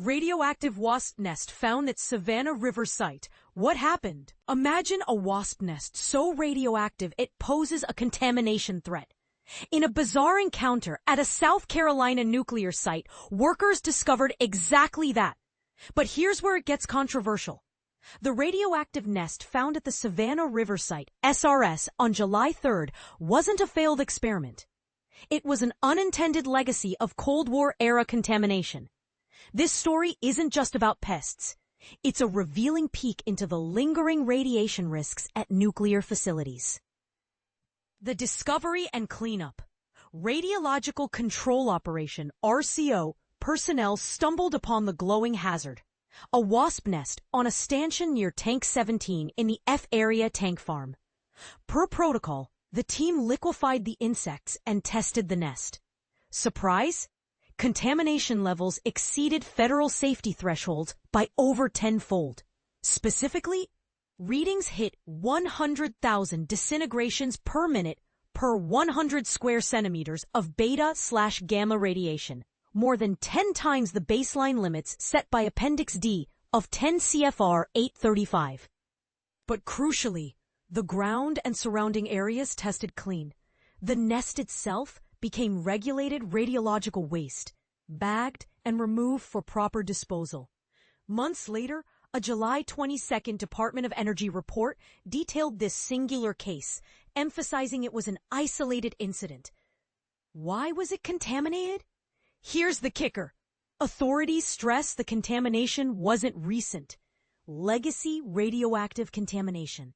Radioactive wasp nest found at Savannah River site. What happened? Imagine a wasp nest so radioactive it poses a contamination threat. In a bizarre encounter at a South Carolina nuclear site, workers discovered exactly that. But here's where it gets controversial. The radioactive nest found at the Savannah River site, SRS, on July 3rd wasn't a failed experiment. It was an unintended legacy of Cold War-era contamination. This story isn't just about pests. It's a revealing peek into the lingering radiation risks at nuclear facilities. The discovery and cleanup. Radiological Control Operation, RCO, personnel stumbled upon the glowing hazard. A wasp nest on a stanchion near Tank 17 in the F area tank farm. Per protocol, the team liquefied the insects and tested the nest. Surprise? Contamination levels exceeded federal safety thresholds by over 10-fold. Specifically, readings hit 100,000 disintegrations per minute per 100 square centimeters of beta/gamma radiation, more than 10 times the baseline limits set by Appendix D of 10 CFR 835. But crucially, the ground and surrounding areas tested clean. The nest itself became regulated radiological waste, bagged and removed for proper disposal. Months later, a July 22 Department of Energy report detailed this singular case, emphasizing it was an isolated incident. Why was it contaminated? Here's the kicker. Authorities stress the contamination wasn't recent. Legacy radioactive contamination.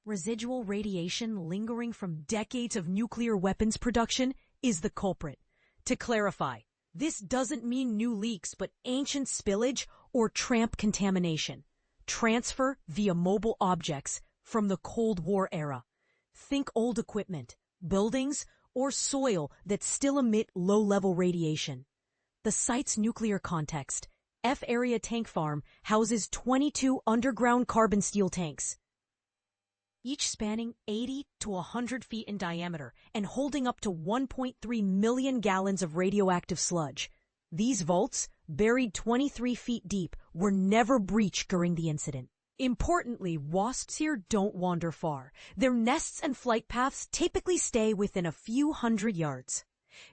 Residual radiation lingering from decades of nuclear weapons production is the culprit. To clarify, this doesn't mean new leaks, but ancient spillage or tramp contamination. Transfer via mobile objects from the Cold War era. Think old equipment, buildings, or soil that still emit low-level radiation. The site's nuclear context, F area tank farm, houses 22 underground carbon steel tanks, each spanning 80 to 100 feet in diameter and holding up to 1.3 million gallons of radioactive sludge. These vaults, buried 23 feet deep, were never breached during the incident. Importantly, wasps here don't wander far. Their nests and flight paths typically stay within a few hundred yards.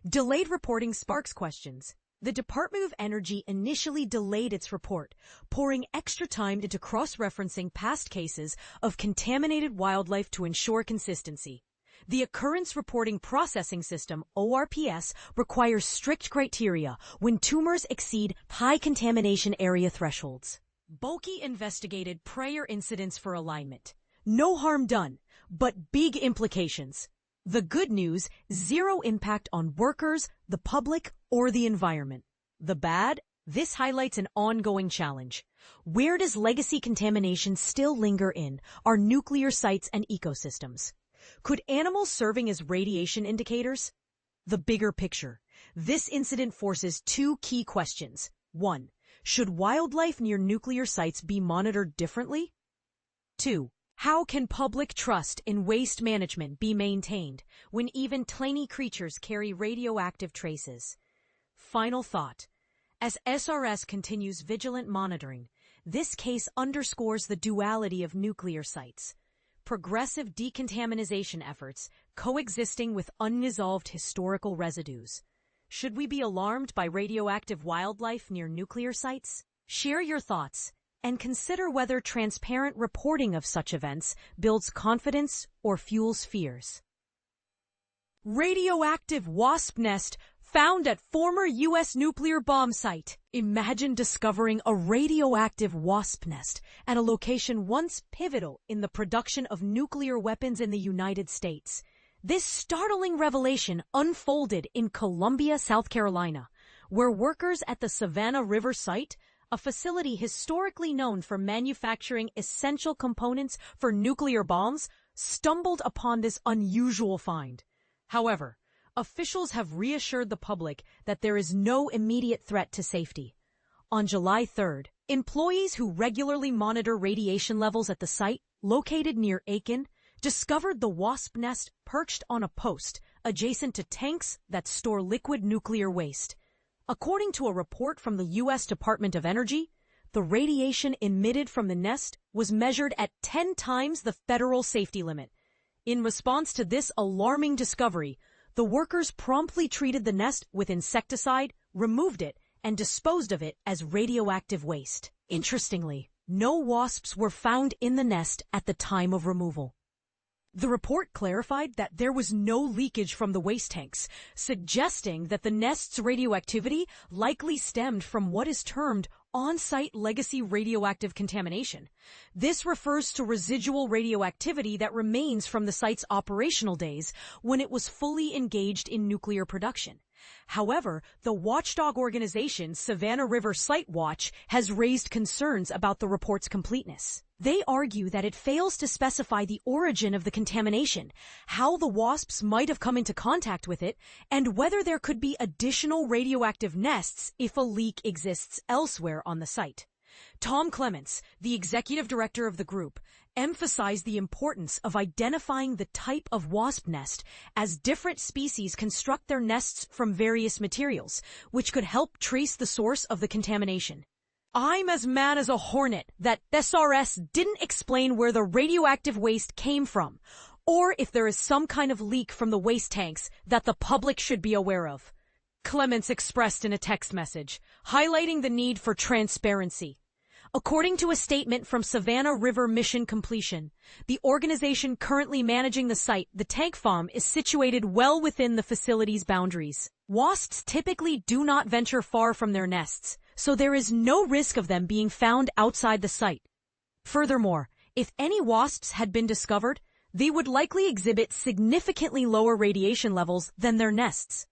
Delayed reporting sparks questions. The Department of Energy initially delayed its report, pouring extra time into cross-referencing past cases of contaminated wildlife to ensure consistency. The Occurrence Reporting Processing System, ORPS, requires strict criteria when tumors exceed high contamination area thresholds. Bulky investigated prior incidents for alignment. No harm done, but big implications. The good news, zero impact on workers, the public, or the environment. The bad, this highlights an ongoing challenge. Where does legacy contamination still linger in our nuclear sites and ecosystems? Could animals serving as radiation indicators? The bigger picture. This incident forces two key questions. 1. Should wildlife near nuclear sites be monitored differently? 2. How can public trust in waste management be maintained when even tiny creatures carry radioactive traces? Final thought. As SRS continues vigilant monitoring, this case underscores the duality of nuclear sites. Progressive decontamination efforts coexisting with unresolved historical residues. Should we be alarmed by radioactive wildlife near nuclear sites? Share your thoughts and consider whether transparent reporting of such events builds confidence or fuels fears. Radioactive wasp nest found at former U.S. nuclear bomb site. Imagine discovering a radioactive wasp nest at a location once pivotal in the production of nuclear weapons in the United States. This startling revelation unfolded in Columbia, South Carolina, where workers at the Savannah River site, a facility historically known for manufacturing essential components for nuclear bombs, stumbled upon this unusual find. However, officials have reassured the public that there is no immediate threat to safety. On July 3rd, employees who regularly monitor radiation levels at the site, located near Aiken, discovered the wasp nest perched on a post adjacent to tanks that store liquid nuclear waste. According to a report from the U.S. Department of Energy, the radiation emitted from the nest was measured at 10 times the federal safety limit. In response to this alarming discovery, the workers promptly treated the nest with insecticide, removed it, and disposed of it as radioactive waste. Interestingly, no wasps were found in the nest at the time of removal. The report clarified that there was no leakage from the waste tanks, suggesting that the nest's radioactivity likely stemmed from what is termed on-site legacy radioactive contamination. This refers to residual radioactivity that remains from the site's operational days when it was fully engaged in nuclear production. However, the watchdog organization Savannah River Site Watch has raised concerns about the report's completeness. They argue that it fails to specify the origin of the contamination, how the wasps might have come into contact with it, and whether there could be additional radioactive nests if a leak exists elsewhere on the site. Tom Clements, the executive director of the group, emphasized the importance of identifying the type of wasp nest, as different species construct their nests from various materials, which could help trace the source of the contamination. I'm as mad as a hornet that SRS didn't explain where the radioactive waste came from, or if there is some kind of leak from the waste tanks that the public should be aware of. Clements expressed in a text message, highlighting the need for transparency. According to a statement from Savannah River Mission Completion, the organization currently managing the site, the tank farm, is situated well within the facility's boundaries. Wasps typically do not venture far from their nests, so there is no risk of them being found outside the site. Furthermore, if any wasps had been discovered, they would likely exhibit significantly lower radiation levels than their nests.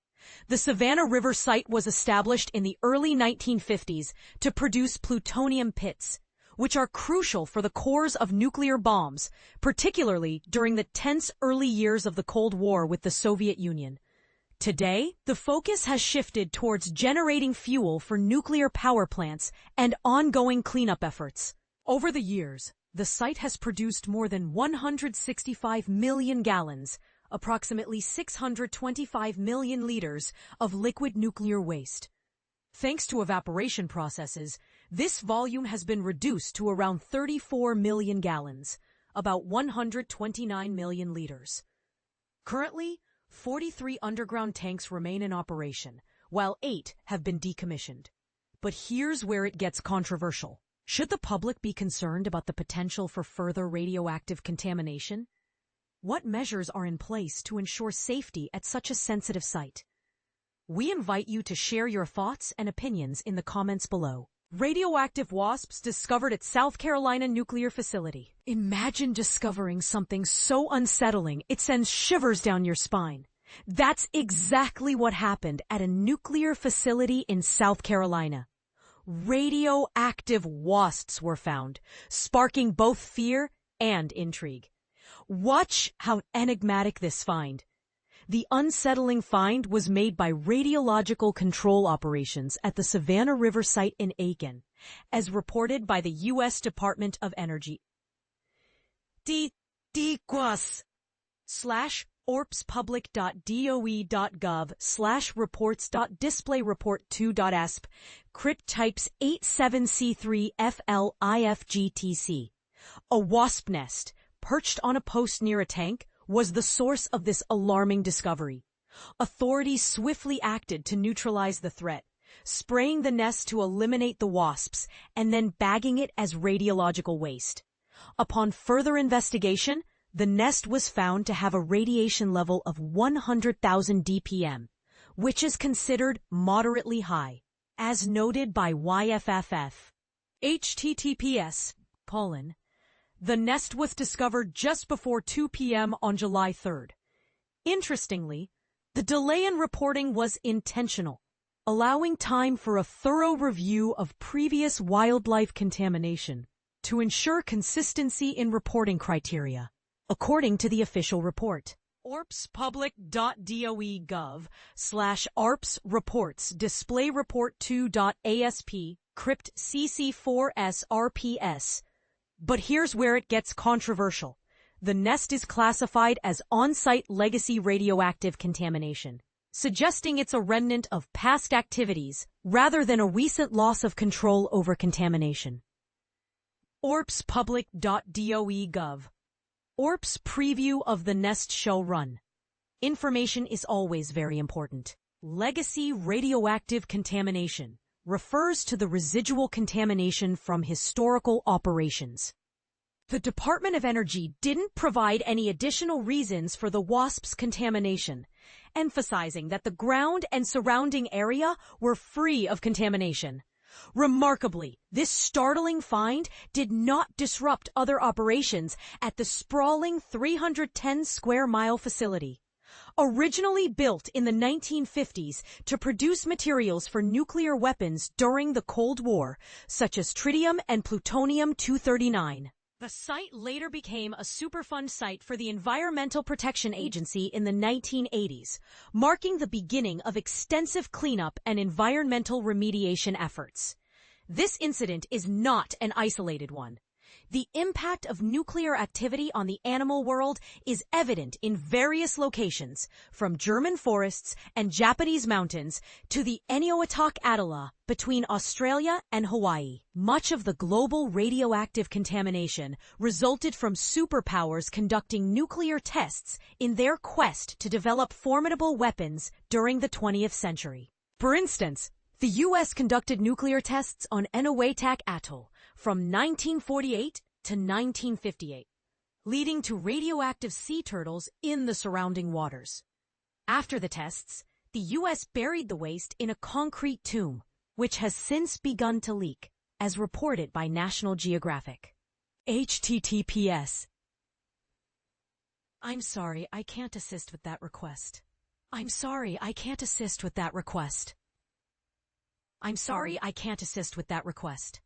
The Savannah River site was established in the early 1950s to produce plutonium pits, which are crucial for the cores of nuclear bombs, particularly during the tense early years of the Cold War with the Soviet Union. Today, the focus has shifted towards generating fuel for nuclear power plants and ongoing cleanup efforts. Over the years, the site has produced more than 165 million gallons, approximately 625 million liters, of liquid nuclear waste. Thanks to evaporation processes, this volume has been reduced to around 34 million gallons, about 129 million liters. Currently, 43 underground tanks remain in operation, while 8 have been decommissioned. But here's where it gets controversial. Should the public be concerned about the potential for further radioactive contamination? What measures are in place to ensure safety at such a sensitive site? We invite you to share your thoughts and opinions in the comments below. Radioactive wasps discovered at South Carolina nuclear facility. Imagine discovering something so unsettling it sends shivers down your spine. That's exactly what happened at a nuclear facility in South Carolina. Radioactive wasps were found, sparking both fear and intrigue. Watch how enigmatic this find. The unsettling find was made by radiological control operations at the Savannah River site in Aiken, as reported by the U.S. Department of Energy. DQuas/orpspublic.doe.gov/reports.displayreport2.asp crypt types 87C3FLIFGTC. A wasp nest perched on a post near a tank was the source of this alarming discovery. Authorities swiftly acted to neutralize the threat, spraying the nest to eliminate the wasps and then bagging it as radiological waste. Upon further investigation, the nest was found to have a radiation level of 100,000 dpm, which is considered moderately high, as noted by YFFF. https: The nest was discovered just before 2 p.m. on July 3rd. Interestingly, the delay in reporting was intentional, allowing time for a thorough review of previous wildlife contamination to ensure consistency in reporting criteria, according to the official report. orpspublic.doe.gov/arps reports displayreport2.asp crypt cc4srps. But here's where it gets controversial. The nest is classified as on-site legacy radioactive contamination. suggesting it's a remnant of past activities rather than a recent loss of control over contamination. ORPSpublic.doe.gov. ORPS preview of the nest shall run. Information is always very important. Legacy radioactive contamination refers to the residual contamination from historical operations. The Department of Energy didn't provide any additional reasons for the Wasp's contamination, emphasizing that the ground and surrounding area were free of contamination. Remarkably, this startling find did not disrupt other operations at the sprawling 310-square-mile facility. Originally built in the 1950s to produce materials for nuclear weapons during the Cold War, such as tritium and plutonium-239. The site later became a Superfund site for the Environmental Protection Agency in the 1980s, marking the beginning of extensive cleanup and environmental remediation efforts. This incident is not an isolated one. The impact of nuclear activity on the animal world is evident in various locations, from German forests and Japanese mountains to the Eniwetok Atollah between Australia and Hawaii. Much of the global radioactive contamination resulted from superpowers conducting nuclear tests in their quest to develop formidable weapons during the 20th century. For instance, the U.S. conducted nuclear tests on Eniwetok Atoll from 1948 to 1958, leading to radioactive sea turtles in the surrounding waters. After the tests, the U.S. buried the waste in a concrete tomb, which has since begun to leak, as reported by National Geographic. HTTPS. I'm sorry, I can't assist with that request. I'm sorry, I can't assist with that request. I'm sorry, I can't assist with that request.